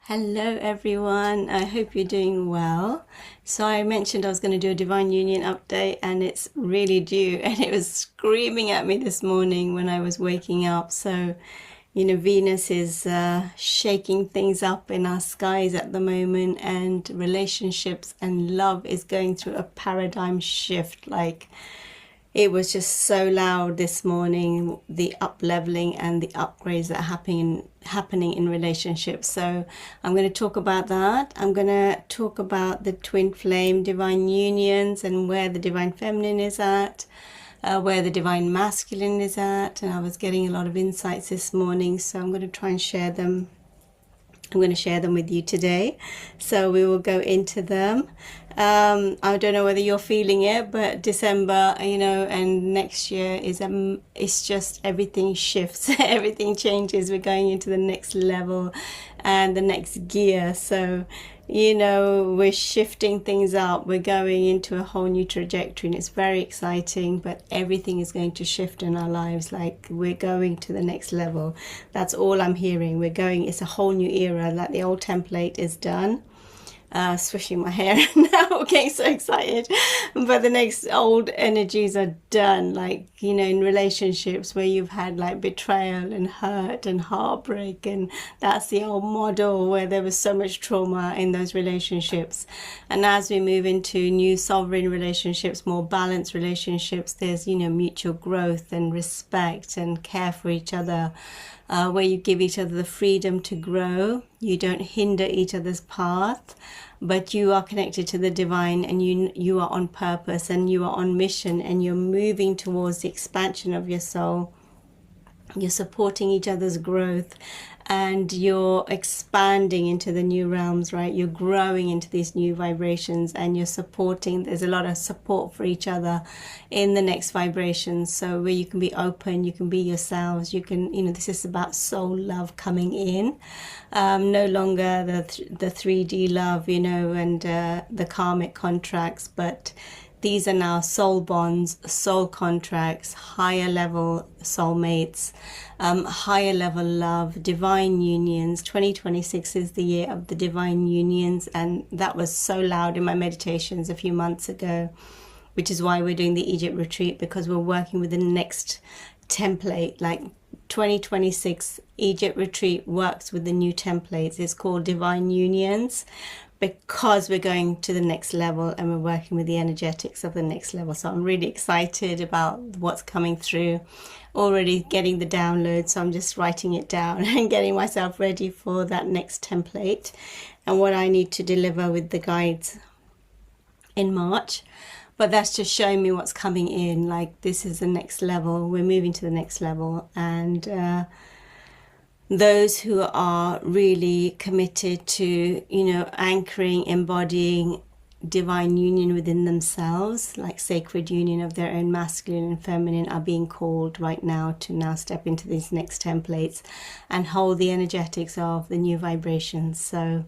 Hello everyone, I hope you're doing well. So I mentioned I was going to do a Divine Union update and it's really due, and it was screaming at me this morning when I was waking up. So, Venus is shaking things up in our skies at the moment, and relationships and love is going through a paradigm shift. It was just so loud this morning, the up leveling and the upgrades that are happening in relationships. So I'm going to talk about that. I'm going to talk about the twin flame divine unions and where the divine feminine is at, where the divine masculine is at. And I was getting a lot of insights this morning, so I'm going to try and share them. I'm going to share them with you today. So we will go into them. I don't know whether you're feeling it, but December, and next year it's just everything shifts, everything changes. We're going into the next level and the next gear. So, we're shifting things up. We're going into a whole new trajectory, and it's very exciting, but everything is going to shift in our lives. Like, we're going to the next level. That's all I'm hearing. It's a whole new era. Like, the old template is done. Swishing my hair now, getting so excited, but the next old energies are done. In relationships where you've had betrayal and hurt and heartbreak, and that's the old model where there was so much trauma in those relationships. And as we move into new sovereign relationships, more balanced relationships, there's mutual growth and respect and care for each other, where you give each other the freedom to grow. You don't hinder each other's path, but you are connected to the divine, and you are on purpose, and you are on mission, and you're moving towards the expansion of your soul. You're supporting each other's growth, and you're expanding into the new realms, right? You're growing into these new vibrations, and you're supporting. There's a lot of support for each other in the next vibrations. So where you can be open, you can be yourselves. You can, this is about soul love coming in. No longer the 3D love, and the karmic contracts, but these are now soul bonds, soul contracts, higher level soulmates, higher level love, divine unions. 2026 is the year of the divine unions, and that was so loud in my meditations a few months ago, which is why we're doing the Egypt retreat, because we're working with the next template. 2026 Egypt retreat works with the new templates. It's called divine unions, because we're going to the next level and we're working with the energetics of the next level. So I'm really excited about what's coming through, already getting the download. So I'm just writing it down and getting myself ready for that next template and what I need to deliver with the guides in March. But that's just showing me what's coming in. This is the next level. We're moving to the next level. And those who are really committed to, anchoring, embodying divine union within themselves, like sacred union of their own masculine and feminine, are being called right now to now step into these next templates and hold the energetics of the new vibrations. So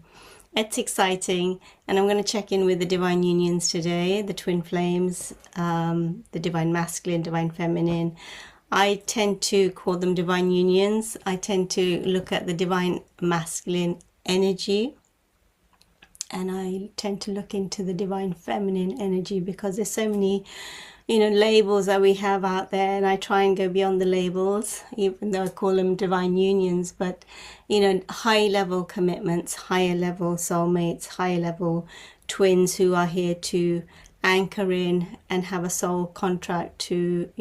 it's exciting. And I'm going to check in with the divine unions today, the twin flames, the divine masculine, divine feminine. I tend to call them divine unions. I tend to look at the divine masculine energy, and I tend to look into the divine feminine energy, because there's so many, labels that we have out there, and I try and go beyond the labels, even though I call them divine unions. But, high level commitments, higher level soulmates, higher level twins who are here to anchor in and have a soul contract to,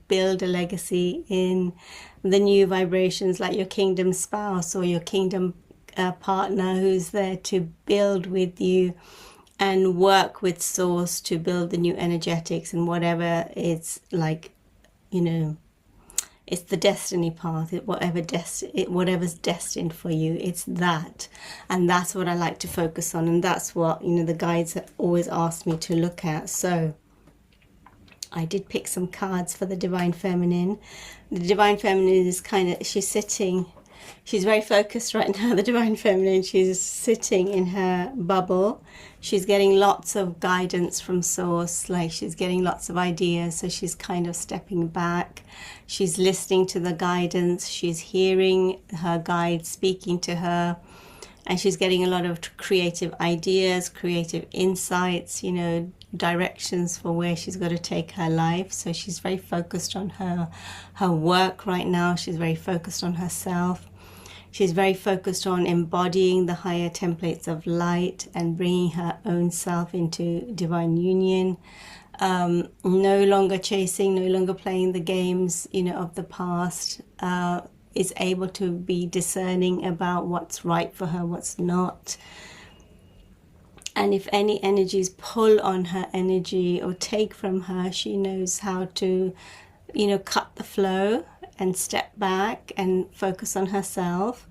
build a legacy in the new vibrations, like your kingdom spouse or your kingdom partner who's there to build with you and work with source to build the new energetics and whatever it's it's the destiny path. Whatever's destined for you, it's that. And that's what I like to focus on. And that's what, the guides have always asked me to look at. So I did pick some cards for the divine feminine. The divine feminine is she's very focused right now, the divine feminine. She's sitting in her bubble. She's getting lots of guidance from source, she's getting lots of ideas. So she's kind of stepping back. She's listening to the guidance. She's hearing her guide speaking to her. and she's getting a lot of creative ideas, creative insights, you know, directions for where she's got to take her life. So she's very focused on her work right now. She's very focused on herself. She's very focused on embodying the higher templates of light and bringing her own self into divine union. No longer chasing, no longer playing the games, you know, of the past. Is able to be discerning about what's right for her, what's not. And if any energies pull on her energy or take from her, she knows how to, you know, cut the flow and step back and focus on herself.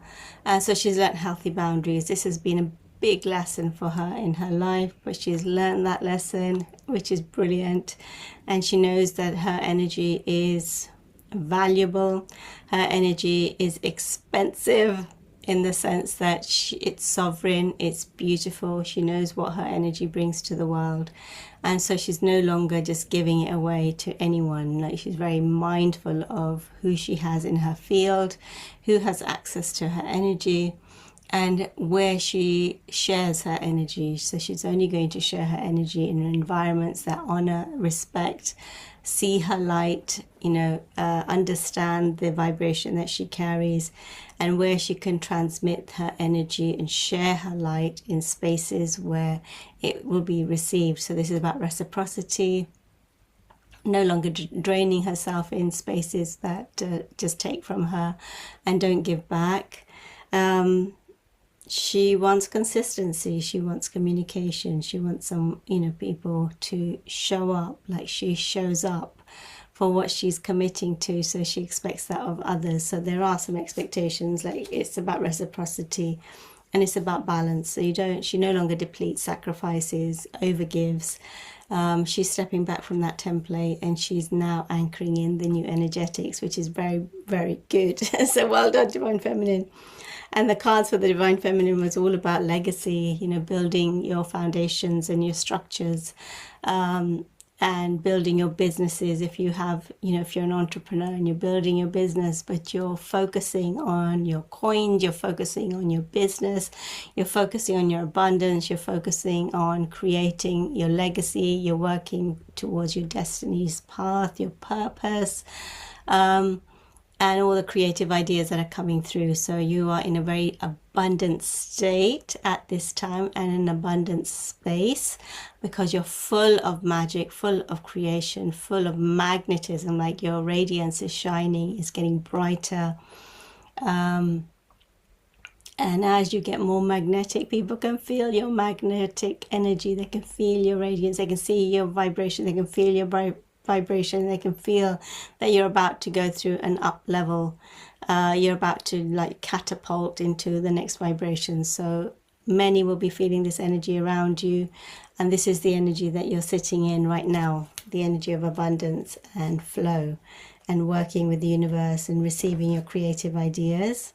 So she's learned healthy boundaries. This has been a big lesson for her in her life, but she's learned that lesson, which is brilliant. And she knows that her energy is valuable. Her energy is expensive in the sense that it's sovereign, it's beautiful. She knows what her energy brings to the world. And so she's no longer just giving it away to anyone. Like, she's very mindful of who she has in her field, who has access to her energy, and where she shares her energy. So she's only going to share her energy in environments that honor, respect, see her light, you know, understand the vibration that she carries, and where she can transmit her energy and share her light in spaces where it will be received. So this is about reciprocity, no longer draining herself in spaces that just take from her and don't give back. She wants consistency, she wants communication, she wants some, you know, people to show up like she shows up for what she's committing to. So she expects that of others. So there are some expectations, like it's about reciprocity and it's about balance. So she no longer depletes, sacrifices, overgives. She's stepping back from that template and she's now anchoring in the new energetics, which is very, very good. So well done, Divine Feminine. And the cards for the Divine Feminine was all about legacy, you know, building your foundations and your structures, and building your businesses. If you have, you know, if you're an entrepreneur and you're building your business, but you're focusing on your coins, you're focusing on your business, you're focusing on your abundance, you're focusing on creating your legacy, you're working towards your destiny's path, your purpose, and all the creative ideas that are coming through. So you are in a very abundant state at this time and an abundant space, because you're full of magic, full of creation, full of magnetism. Like, your radiance is shining, is getting brighter. And as you get more magnetic, people can feel your magnetic energy. They can feel your radiance. They can see your vibration. They can feel your vibration. They can feel that you're about to go through an up level. You're about to like catapult into the next vibration. So many will be feeling this energy around you, and this is the energy that you're sitting in right now, the energy of abundance and flow and working with the universe and receiving your creative ideas.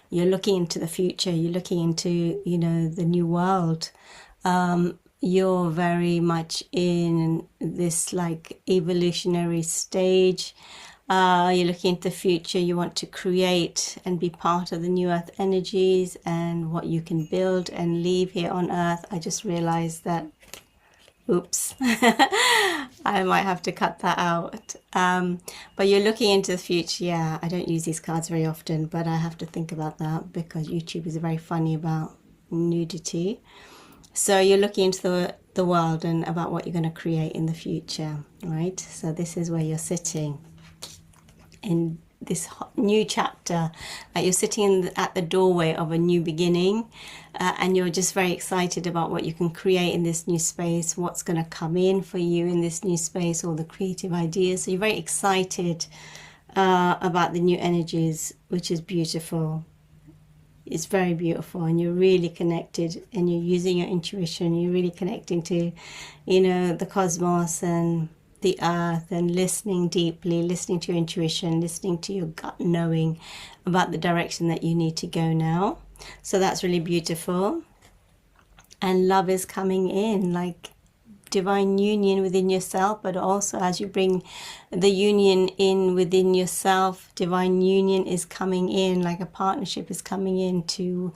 You're looking into the future, you're looking into, you know, the new world. You're very much in this like evolutionary stage. You're looking into the future. You want to create and be part of the new earth energies and what you can build and leave here on earth. I just realized that, oops, I might have to cut that out. But you're looking into the future. Yeah, I don't use these cards very often, but I have to think about that because YouTube is very funny about nudity. So you're looking into the world and about what you're going to create in the future, right? So this is where you're sitting in this new chapter. You're sitting at the doorway of a new beginning, and you're just very excited about what you can create in this new space, what's going to come in for you in this new space, all the creative ideas. So you're very excited about the new energies, which is beautiful. It's very beautiful, and you're really connected, and you're using your intuition. You're really connecting to, you know, the cosmos and the earth, and listening deeply, listening to your intuition, listening to your gut knowing about the direction that you need to go now. So that's really beautiful. And love is coming in, like divine union within yourself, but also as you bring the union in within yourself, divine union is coming in, like a partnership is coming in to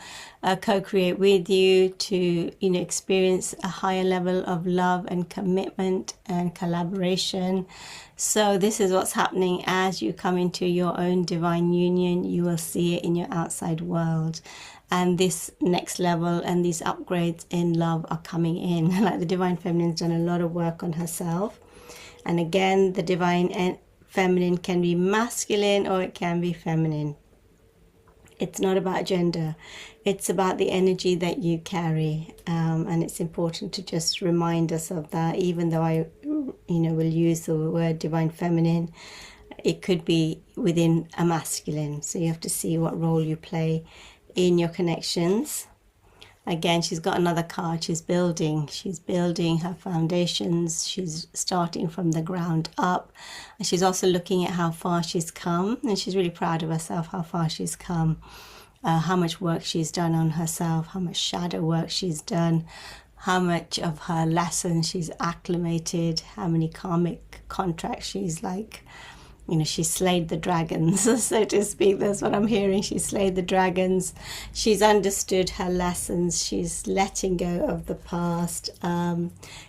co-create with you, to experience a higher level of love and commitment and collaboration. So this is what's happening as you come into your own divine union. You will see it in your outside world. And this next level and these upgrades in love are coming in. Like the Divine Feminine's done a lot of work on herself. And again, the Divine Feminine can be masculine or it can be feminine. It's not about gender. It's about the energy that you carry. And it's important to just remind us of that. Even though I, will use the word Divine Feminine, it could be within a masculine. So you have to see what role you play in your connections. Again, she's got another card. She's building her foundations. She's starting from the ground up, and she's also looking at how far she's come, and she's really proud of herself, how far she's come, how much work she's done on herself, how much shadow work she's done, how much of her lessons she's acclimated, how many karmic contracts she's she slayed the dragons, so to speak. That's what I'm hearing. She slayed the dragons. She's understood her lessons. She's letting go of the past.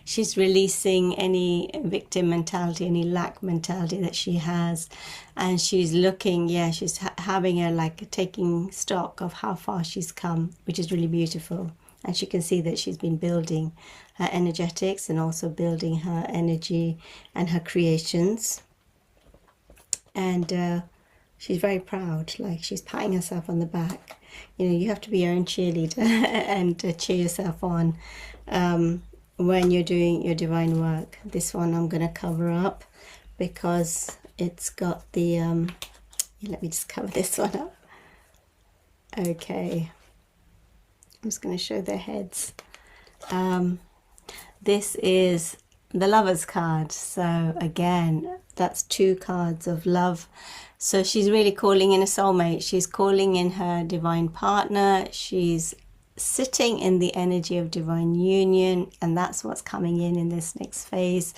She's releasing any victim mentality, any lack mentality that she has. And she's looking, she's having taking stock of how far she's come, which is really beautiful. And she can see that she's been building her energetics and also building her energy and her creations. And she's very proud, like she's patting herself on the back. You have to be your own cheerleader and cheer yourself on when you're doing your divine work. This one I'm going to cover up because it's got the let me just cover this one up. Okay, I'm just going to show their heads. This is the Lover's card. So again, that's 2 cards of love. So she's really calling in a soulmate. She's calling in her divine partner. She's sitting in the energy of divine union, and that's what's coming in this next phase.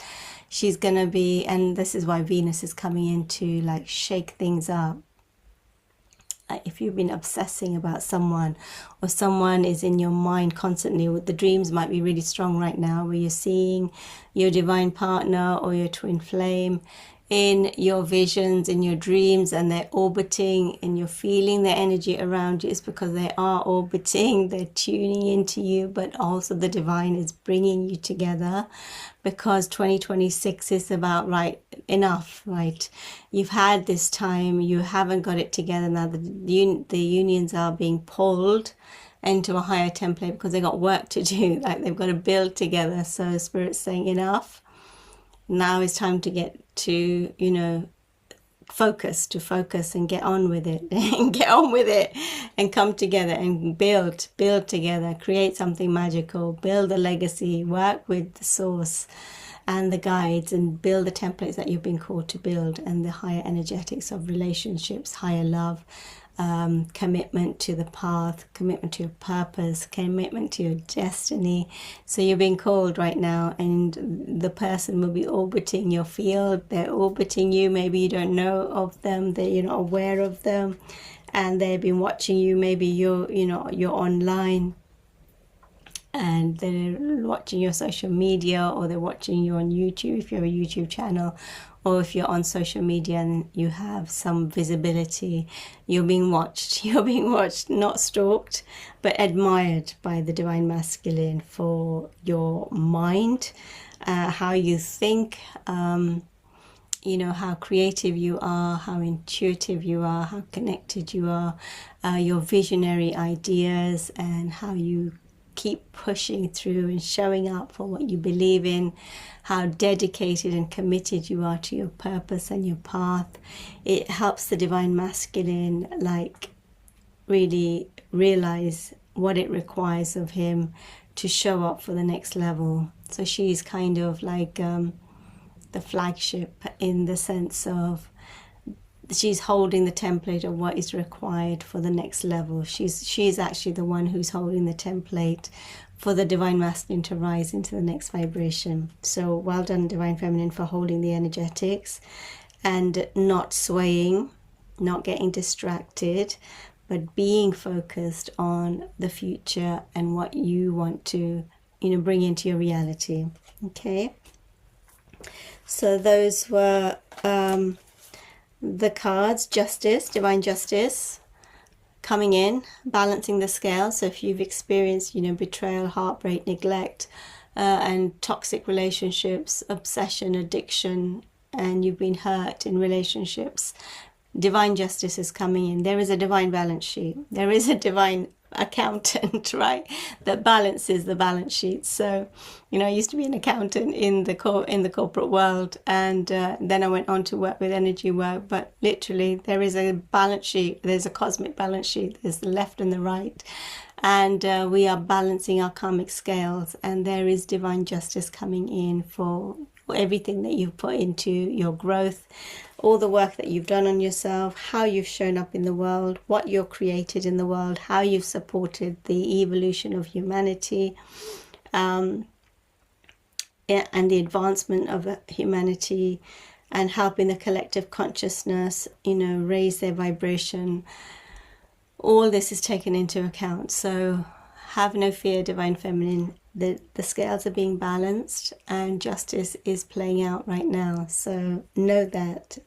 She's going to be, and this is why Venus is coming in to shake things up. If you've been obsessing about someone, or someone is in your mind constantly, the dreams might be really strong right now, where you're seeing your divine partner or your twin flame in your visions, in your dreams, and they're orbiting and you're feeling their energy around you. It's because they are orbiting, they're tuning into you, but also the divine is bringing you together, because 2026 is about, right, enough, right? You've had this time, you haven't got it together now. The unions are being pulled into a higher template because they got work to do, they've got to build together. So Spirit's saying enough. Now it's time to get to, focus and get on with it and come together and build together, create something magical, build a legacy, work with the source and the guides, and build the templates that you've been called to build, and the higher energetics of relationships, higher love, commitment to the path, commitment to your purpose, commitment to your destiny. So you're being called right now, and the person will be orbiting your field. They're orbiting you. Maybe you don't know of them, you're not aware of them, and they've been watching you. Maybe you're online and they're watching your social media, or they're watching you on YouTube if you have a YouTube channel, or if you're on social media and you have some visibility. You're being watched, not stalked, but admired by the Divine Masculine for your mind, how you think, how creative you are, how intuitive you are, how connected you are, your visionary ideas, and how you keep pushing through and showing up for what you believe in, how dedicated and committed you are to your purpose and your path. It helps the Divine Masculine really realize what it requires of him to show up for the next level. So she's kind of like the flagship, in the sense of she's holding the template of what is required for the next level. She's actually the one who's holding the template for the Divine Masculine to rise into the next vibration. So well done, Divine Feminine, for holding the energetics and not swaying, not getting distracted, but being focused on the future and what you want to, bring into your reality. Okay. So those were the cards. Justice, divine justice, coming in, balancing the scale. So if you've experienced, betrayal, heartbreak, neglect, and toxic relationships, obsession, addiction, and you've been hurt in relationships, divine justice is coming in. There is a divine balance sheet. There is a divine accountant, right, that balances the balance sheet. So, I used to be an accountant in the corporate world, and then I went on to work with energy work. But literally, there is a balance sheet. There's a cosmic balance sheet. There's the left and the right, and we are balancing our karmic scales. And there is divine justice coming in for everything that you've put into your growth, all the work that you've done on yourself, how you've shown up in the world, what you're created in the world, how you've supported the evolution of humanity, and the advancement of humanity, and helping the collective consciousness, raise their vibration. All this is taken into account. So have no fear, Divine Feminine. The scales are being balanced and justice is playing out right now. So know that.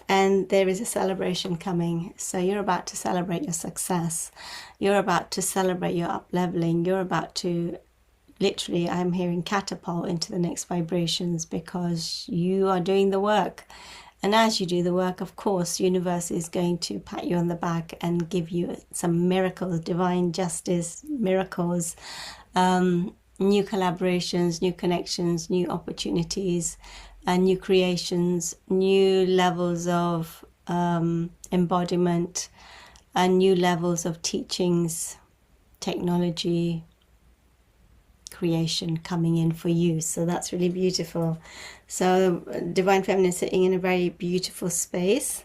And there is a celebration coming. So you're about to celebrate your success. You're about to celebrate your up-leveling. You're about to, literally, I'm hearing catapult into the next vibrations, because you are doing the work. And as you do the work, of course, the universe is going to pat you on the back and give you some miracles, divine justice, miracles, new collaborations, new connections, new opportunities, and new creations, new levels of embodiment, and new levels of teachings, technology, creation coming in for you. So that's really beautiful. So Divine Feminine is sitting in a very beautiful space,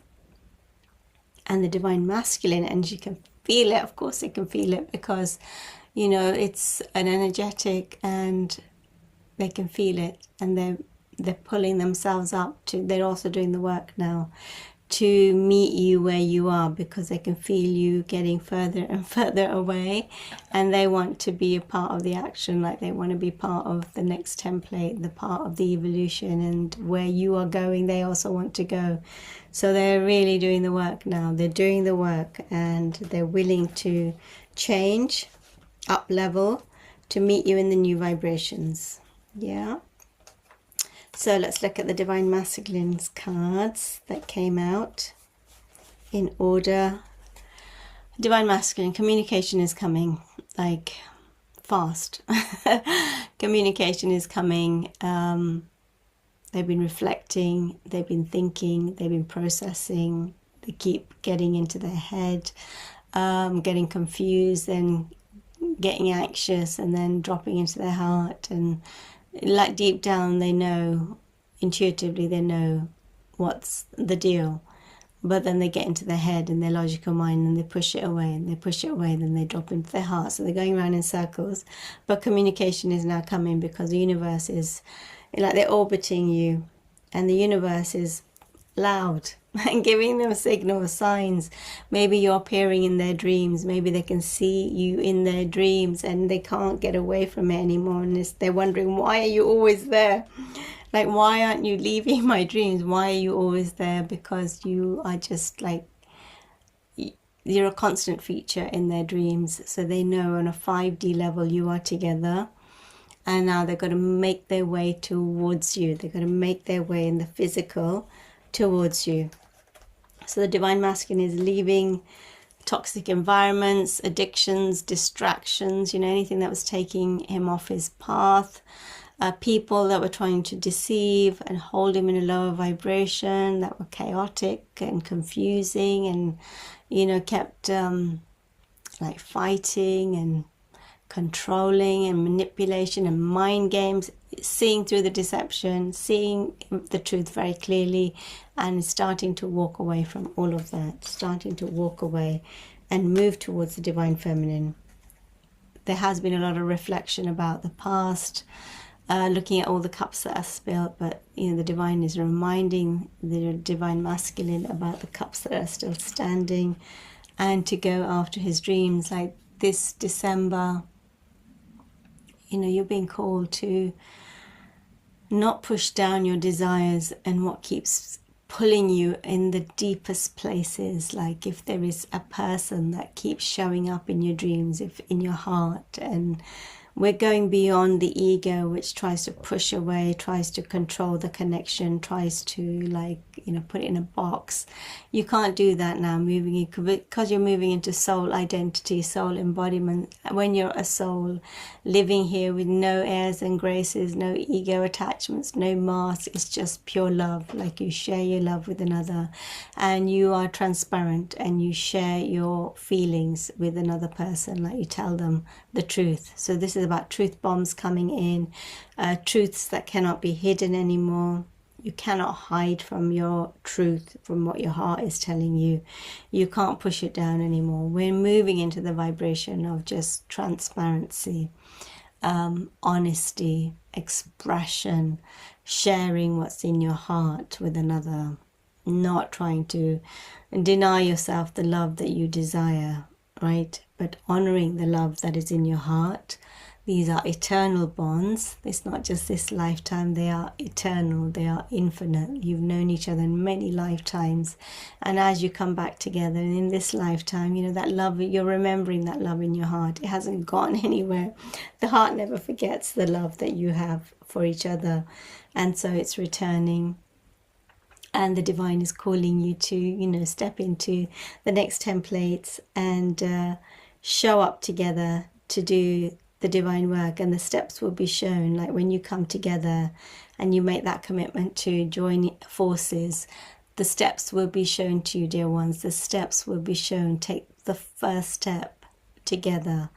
and the Divine Masculine energy can feel it. Of course it can feel it, because it's an energetic, and they can feel it, and they're pulling themselves up to, they're also doing the work now to meet you where you are, because they can feel you getting further and further away, and they want to be a part of the action, like they want to be part of the next template, the part of the evolution, and where you are going, they also want to go. So they're really doing the work now. They're doing the work, and they're willing to change, up level, to meet you in the new vibrations. Yeah. So let's look at the Divine Masculine's cards that came out in order. Divine Masculine, communication is coming, like, fast. Communication is coming. They've been reflecting, they've been thinking, they've been processing. They keep getting into their head, getting confused, and getting anxious, and then dropping into their heart. And like deep down, they know, intuitively, they know what's the deal. But then they get into their head and their logical mind, and they push it away, and they push it away, and then they drop into their heart. So they're going around in circles. But communication is now coming, because the universe is, like, they're orbiting you, and the universe is loud and giving them signals, signs. Maybe you're appearing in their dreams. Maybe they can see you in their dreams, and they can't get away from it anymore. And they're wondering, why are you always there? Like, why aren't you leaving my dreams? Why are you always there? Because you are just like, you're a constant feature in their dreams. So they know on a 5D level you are together. And now they've got to make their way towards you. They've got to make their way in the physical towards you. So the Divine Masculine is leaving toxic environments, addictions, distractions, anything that was taking him off his path, people that were trying to deceive and hold him in a lower vibration, that were chaotic and confusing, and kept like fighting and controlling and manipulation and mind games, seeing through the deception, seeing the truth very clearly, and starting to walk away from all of that, starting to walk away and move towards the divine feminine. There has been a lot of reflection about the past, looking at all the cups that are spilled, but the divine is reminding the divine masculine about the cups that are still standing, and to go after his dreams. Like this December, you're being called to not push down your desires and what keeps pulling you in the deepest places. Like if there is a person that keeps showing up in your dreams, if in your heart, and we're going beyond the ego, which tries to push away, tries to control the connection, tries to put it in a box. You can't do that now, because you're moving into soul identity, soul embodiment. When you're a soul living here with no airs and graces, no ego attachments, no masks, it's just pure love. Like you share your love with another, and you are transparent, and you share your feelings with another person, like you tell them the truth. So this is about truth bombs coming in, truths that cannot be hidden anymore. You cannot hide from your truth, from what your heart is telling you. You can't push it down anymore. We're moving into the vibration of just transparency, honesty, expression, sharing what's in your heart with another, not trying to deny yourself the love that you desire, right? But honoring the love that is in your heart. These are eternal bonds. It's not just this lifetime. They are eternal. They are infinite. You've known each other in many lifetimes. And as you come back together in this lifetime, that love, you're remembering that love in your heart. It hasn't gone anywhere. The heart never forgets the love that you have for each other. And so it's returning. And the divine is calling you to, step into the next templates and show up together to do the divine work. And the steps will be shown. Like when you come together and you make that commitment to join forces, the steps will be shown to you, dear ones. The steps will be shown. Take the first step together,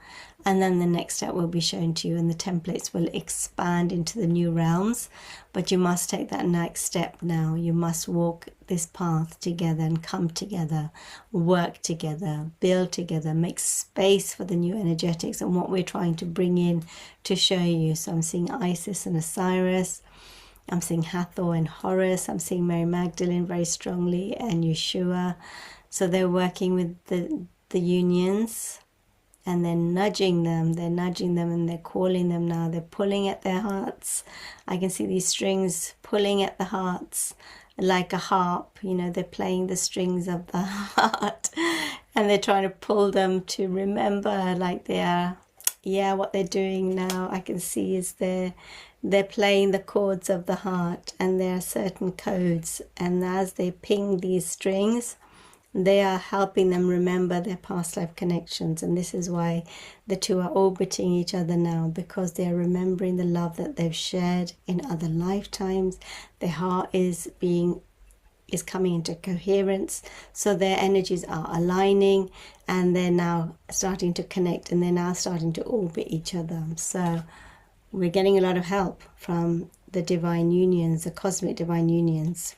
and then the next step will be shown to you, and the templates will expand into the new realms. But you must take that next step now. You must walk this path together and come together, work together, build together, make space for the new energetics and what we're trying to bring in to show you. So I'm seeing Isis and Osiris. I'm seeing Hathor and Horus. I'm seeing Mary Magdalene very strongly, and Yeshua. So they're working with the unions. And they're nudging them, and they're calling them now. They're pulling at their hearts. I can see these strings pulling at the hearts like a harp. They're playing the strings of the heart. And they're trying to pull them to remember, like what they're doing now, I can see is they're playing the chords of the heart. And there are certain codes. And as they ping these strings, they are helping them remember their past life connections. And this is why the two are orbiting each other now, because they are remembering the love that they've shared in other lifetimes. Their heart is coming into coherence. So their energies are aligning, and they're now starting to connect, and they're now starting to orbit each other. So we're getting a lot of help from the divine unions, the cosmic divine unions.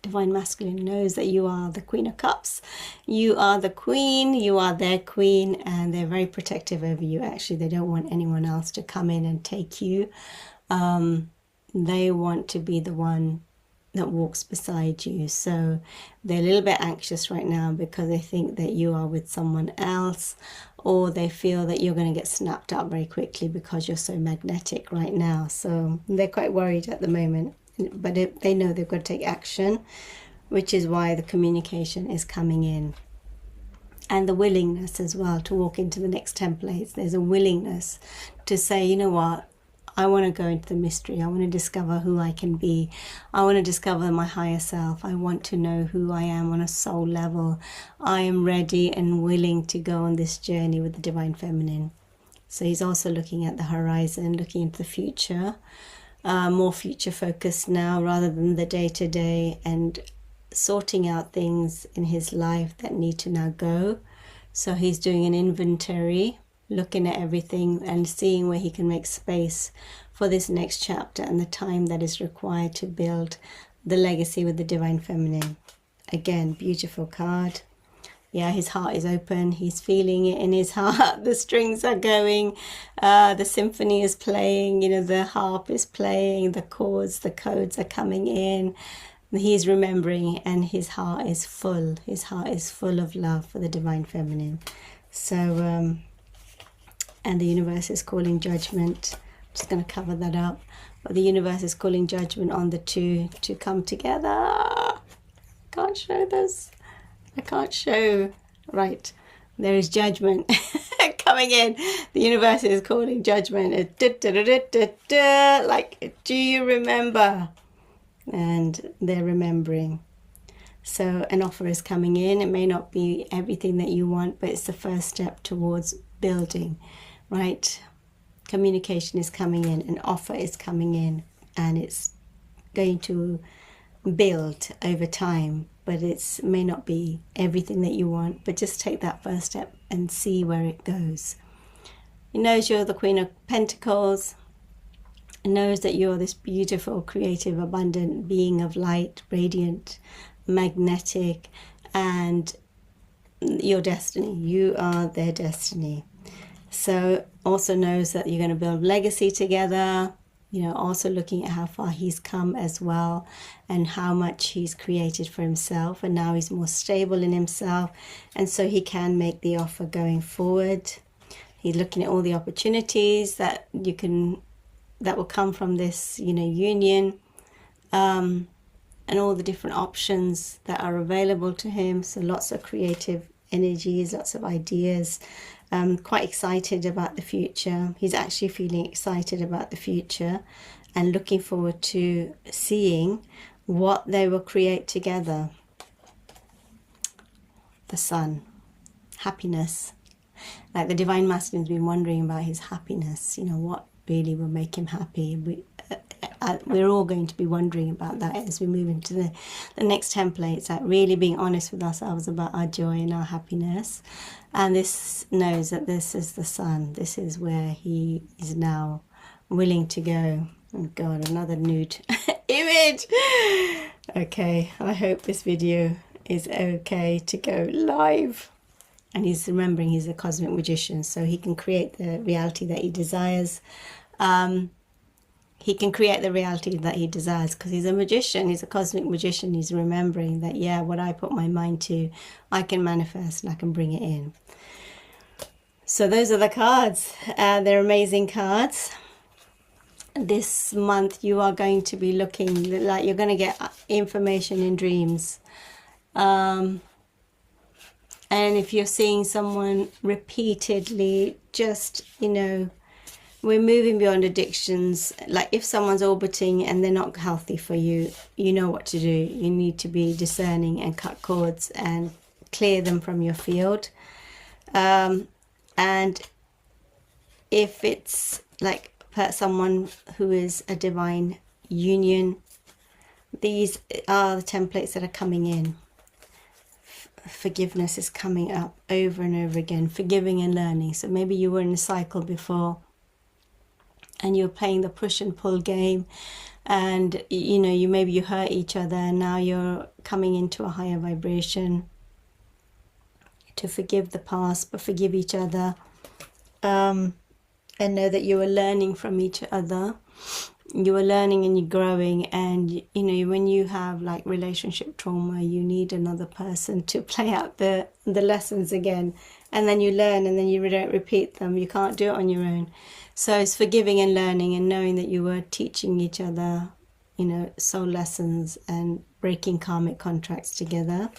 Divine masculine knows that you are the Queen of Cups. You are the queen. You are their queen, and they're very protective over you. Actually, they don't want anyone else to come in and take you. They want to be the one that walks beside you. So they're a little bit anxious right now because they think that you are with someone else, or they feel that you're going to get snapped up very quickly because you're so magnetic right now. So they're quite worried at the moment. But they know they've got to take action, which is why the communication is coming in. And the willingness as well to walk into the next templates. There's a willingness to say, you know what, I want to go into the mystery. I want to discover who I can be. I want to discover my higher self. I want to know who I am on a soul level. I am ready and willing to go on this journey with the divine feminine. So he's also looking at the horizon, looking into the future. More future focused now rather than the day-to-day, and sorting out things in his life that need to now go. So he's doing an inventory looking at everything and seeing where he can make space for this next chapter and the time that is required to build the legacy with the Divine Feminine. Again, beautiful card. Yeah, his heart is open. He's feeling it in his heart. The strings are going. The symphony is playing. You know, the harp is playing. The chords, the codes are coming in. He's remembering, and his heart is full. His heart is full of love for the Divine Feminine. So, and the universe is calling judgment. I'm just going to cover that up. But the universe is calling judgment on the two to come together. Can't show this. I can't show. Right. There is judgment coming in. The universe is calling judgment. Like, do you remember? And they're remembering. So an offer is coming in. It may not be everything that you want, but it's the first step towards building, right? Communication is coming in. An offer is coming in. And it's going to build over time, but it may not be everything that you want, but just take that first step and see where it goes. He knows you're the Queen of Pentacles. He knows that you're this beautiful, creative, abundant being of light, radiant, magnetic, and your destiny. You are their destiny. So also knows that you're going to build legacy together. You know, also looking at how far he's come as well and how much he's created for himself, and now he's more stable in himself, and so he can make the offer going forward. He's looking at all the opportunities that will come from this, you know, union, and all the different options that are available to him. So lots of creative energies, lots of ideas. Quite excited about the future. He's actually feeling excited about the future and looking forward to seeing what they will create together. The Sun, happiness. Like the Divine Masculine's been wondering about his happiness. You know, what really will make him happy. We're all going to be wondering about that as we move into the next templates, like really being honest with ourselves about our joy and our happiness. And this knows that this is the Sun. This is where he is now willing to go. Oh God, another nude image. Okay, I hope this video is okay to go live. And he's remembering he's a cosmic magician, so he can create the reality that he desires. He can create the reality that he desires because he's a magician. He's a cosmic magician. He's remembering that, yeah, what I put my mind to, I can manifest and I can bring it in. So those are the cards. They're amazing cards. This month you are going to be looking like you're going to get information in dreams. And if you're seeing someone repeatedly, just, you know, we're moving beyond addictions. Like if someone's orbiting and they're not healthy for you, you know what to do. You need to be discerning and cut cords and clear them from your field. And if it's like someone who is a divine union, these are the templates that are coming in. Forgiveness is coming up over and over again. Forgiving and learning. So maybe you were in a cycle before and you're playing the push and pull game, and you know, you hurt each other, and now you're coming into a higher vibration to forgive the past but forgive each other, and know that you are learning from each other. You are learning and you're growing, and you know, when you have like relationship trauma, you need another person to play out the lessons again, and then you learn and then you don't repeat them. You can't do it on your own. So it's forgiving and learning and knowing that you were teaching each other, you know, soul lessons and breaking karmic contracts together.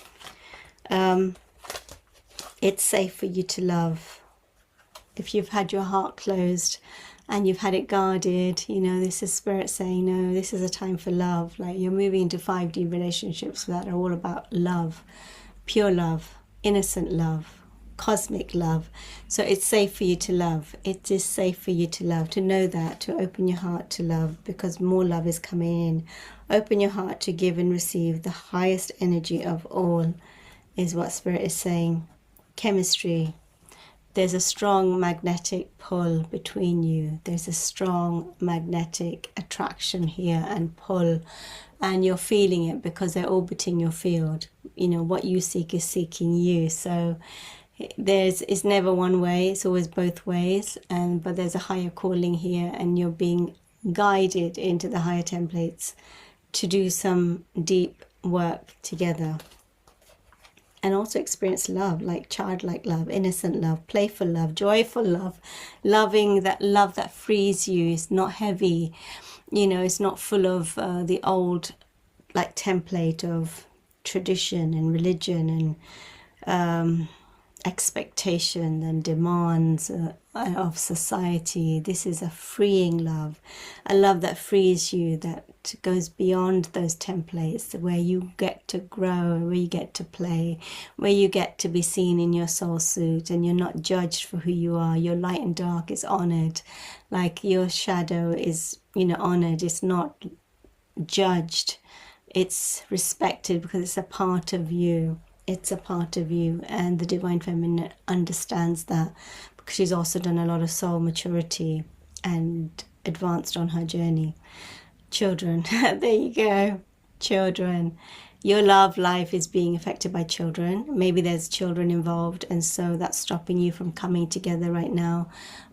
It's safe for you to love. If you've had your heart closed and you've had it guarded, you know, this is Spirit saying, no, this is a time for love. Like you're moving into 5D relationships that are all about love, pure love, innocent love, cosmic love. So it's safe for you to love. It is safe for you to love, to know that, to open your heart to love, because more love is coming in. Open your heart to give and receive. The highest energy of all is what Spirit is saying. Chemistry. there's a strong magnetic pull between you. There's a strong magnetic attraction here and pull, and you're feeling it because they're orbiting your field. You know, what you seek is seeking you. So it's never one way, it's always both ways. But there's a higher calling here, and you're being guided into the higher templates to do some deep work together. And also experience love, like childlike love, innocent love, playful love, joyful love, loving that love that frees you. It's not heavy, you know, it's not full of the old like template of tradition and religion and expectation and demands of society. This is a freeing love, a love that frees you, that goes beyond those templates, where you get to grow, where you get to play, where you get to be seen in your soul suit, and you're not judged for who you are. Your light and dark is honored, like your shadow is, you know, honored. It's not judged, it's respected because it's a part of you. It's a part of you, and the Divine Feminine understands that because she's also done a lot of soul maturity and advanced on her journey. Children, there you go, children. Your love life is being affected by children. Maybe there's children involved, and so that's stopping you from coming together right now.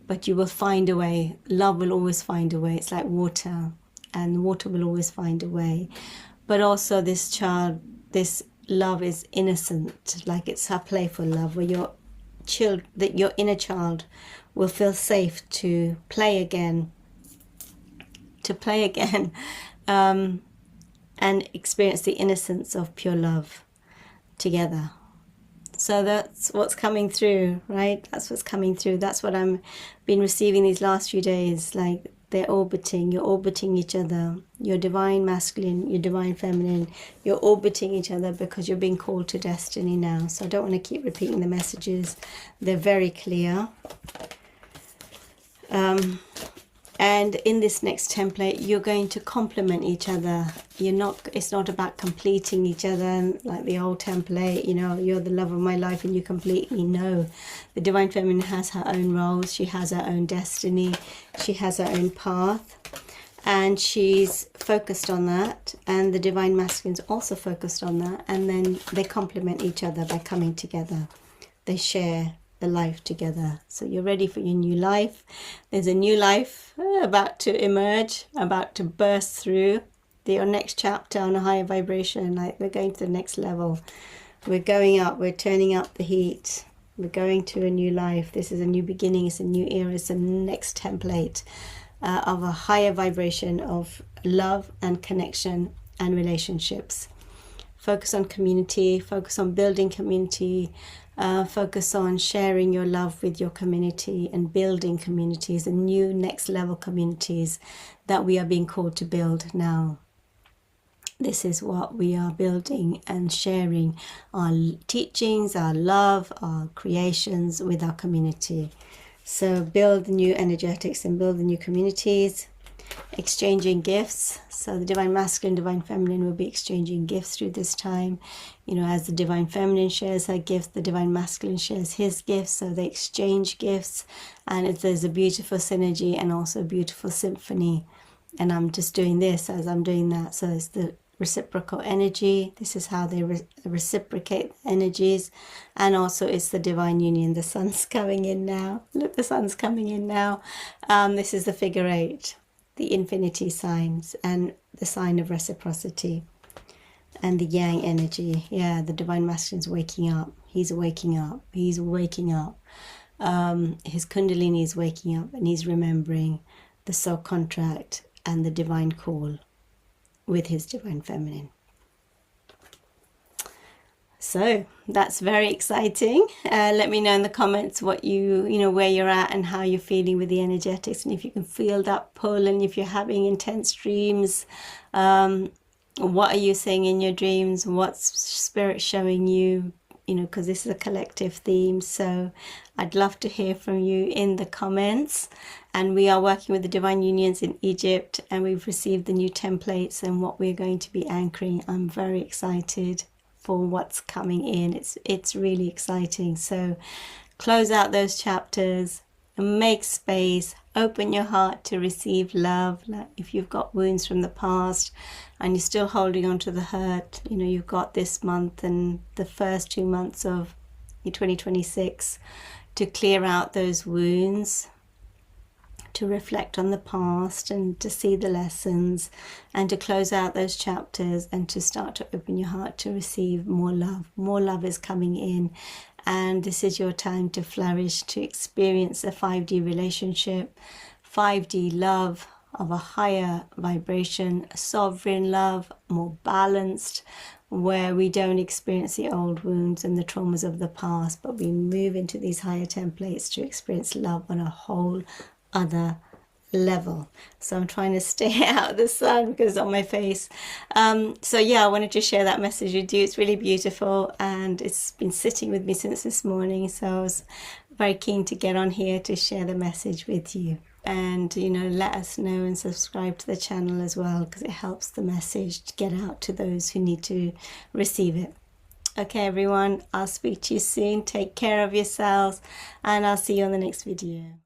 But you will find a way. Love will always find a way. It's like water, and water will always find a way. But also this child, this love is innocent, like it's a playful love, where your inner child will feel safe to play again, and experience the innocence of pure love together. So that's what's coming through, right? That's what's coming through. That's what I'm been receiving these last few days. Like they're orbiting, you're orbiting each other. Your divine masculine, your divine feminine, you're orbiting each other because you're being called to destiny now. So I don't want to keep repeating the messages. They're very clear. And in this next template, you're going to complement each other. It's not about completing each other like the old template, you know, you're the love of my life and you complete me. No, the Divine Feminine has her own roles. She has her own destiny. She has her own path. And she's focused on that. And the Divine Masculine's also focused on that. And then they complement each other by coming together. They share the life together. So you're ready for your new life. There's a new life about to emerge, about to burst through your next chapter on a higher vibration. Like we're going to the next level. We're going up. We're turning up the heat. We're going to a new life. This is a new beginning. It's a new era. It's the next template of a higher vibration of love and connection and relationships. Focus on community. Focus on building community. Focus on sharing your love with your community and building communities and new next level communities that we are being called to build now. This is what we are building and sharing our teachings, our love, our creations with our community. So build the new energetics and build the new communities. Exchanging gifts. So the Divine Masculine, Divine Feminine will be exchanging gifts through this time. You know, as the Divine Feminine shares her gifts, the Divine Masculine shares his gifts. So they exchange gifts, and there's a beautiful synergy and also a beautiful symphony. And I'm just doing this as I'm doing that. So it's the reciprocal energy. This is how they reciprocate energies. And also it's the divine union. The sun's coming in now. Look, the sun's coming in now. This is the figure 8. The infinity signs and the sign of reciprocity and the yang energy. Yeah, the Divine Masculine's waking up. He's waking up. He's waking up. His Kundalini is waking up, and he's remembering the soul contract and the divine call with his Divine Feminine. So that's very exciting. Let me know in the comments what you know, where you're at and how you're feeling with the energetics, and if you can feel that pull, and if you're having intense dreams, what are you seeing in your dreams? What's Spirit showing you? You know, because this is a collective theme. So I'd love to hear from you in the comments. And we are working with the Divine Unions in Egypt, and we've received the new templates and what we're going to be anchoring. I'm very excited for what's coming in. It's really exciting. So close out those chapters, and make space, open your heart to receive love. Like if you've got wounds from the past and you're still holding on to the hurt, you know, you've got this month and the first 2 months of your 2026 to clear out those wounds, to reflect on the past and to see the lessons, and to close out those chapters and to start to open your heart to receive more love. More love is coming in, and this is your time to flourish, to experience a 5D relationship, 5D love of a higher vibration, sovereign love, more balanced, where we don't experience the old wounds and the traumas of the past, but we move into these higher templates to experience love on a whole other level. So I'm trying to stay out of the sun because it's on my face. So yeah, I wanted to share that message with you. It's really beautiful and it's been sitting with me since this morning. So I was very keen to get on here to share the message with you. And, you know, let us know and subscribe to the channel as well, because it helps the message to get out to those who need to receive it. Okay, everyone, I'll speak to you soon. Take care of yourselves, and I'll see you on the next video.